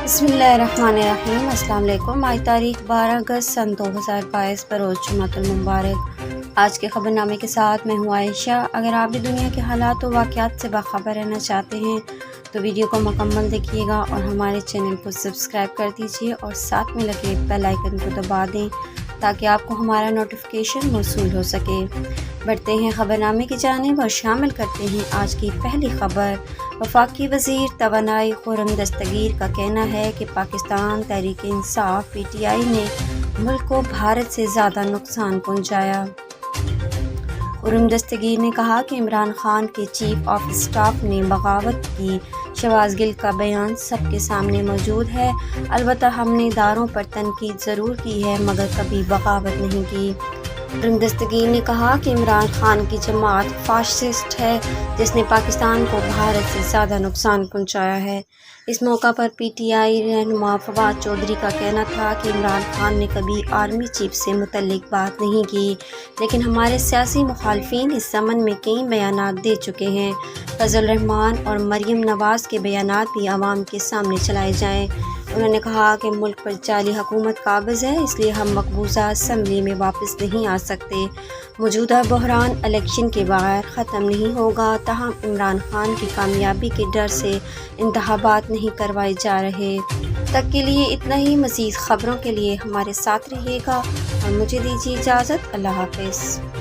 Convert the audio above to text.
बिस्मिल्लाहिर्रहमानिर्रहीम। अस्सलाम वालेकुम। आज तारीख 12 अगस्त सन 2022 बरोज़ जुमातुल मुबारक। आज के ख़बरनामे के साथ मैं हूँ आयशा। अगर आप भी दुनिया के हालात और वाक़यात से बाखबर रहना चाहते हैं तो वीडियो को मुकम्मल देखिएगा और हमारे चैनल को सब्सक्राइब कर दीजिए और साथ में लगे बेल आइकन को दबा दें ताकि आपको हमारा नोटिफिकेशन मौसूल हो सके। बढ़ते हैं ख़बरनामे की जानिब और शामिल करते हैं आज की पहली ख़बर। वफाकी वज़ीर तवानाई खुर्रम दस्तगीर का कहना है कि पाकिस्तान तहरीक इंसाफ PTI ने मुल्क को भारत से ज़्यादा नुकसान पहुँचाया। खुर्रम दस्तगीर ने कहा कि इमरान खान के चीफ ऑफ स्टाफ ने बगावत की। शहबाज गिल का बयान सबके सामने मौजूद है। अलबत्ता हमने इदारों पर तनकीद ज़रूर की है मगर कभी बगावत नहीं की। खुर्रम दस्तगीर ने कहा कि इमरान खान की जमात फाशिस्ट है जिसने पाकिस्तान को भारत से ज़्यादा नुकसान पहुंचाया है। इस मौका पर PTI रहनुमा फवाद चौधरी का कहना था कि इमरान खान ने कभी आर्मी चीफ से मुतल्लिक बात नहीं की, लेकिन हमारे सियासी मुखालफिन इस ज़मन में कई बयानात दे चुके हैं। फजल रहमान और मरियम नवाज़ के बयानात भी आवाम के सामने चलाए जाएँ। उन्होंने कहा कि मुल्क पर जाली हुकूमत काबिज़ है, इसलिए हम मकबूजा असम्बली में वापस नहीं आ सकते। मौजूदा बहरान इलेक्शन के बगैर ख़त्म नहीं होगा। ताहम इमरान खान की कामयाबी के डर से इंतखाबात नहीं करवाए जा रहे। तक के लिए इतना ही। मज़ीद ख़बरों के लिए हमारे साथ रहिएगा और मुझे दीजिए इजाज़त। अल्लाह हाफ़िज़।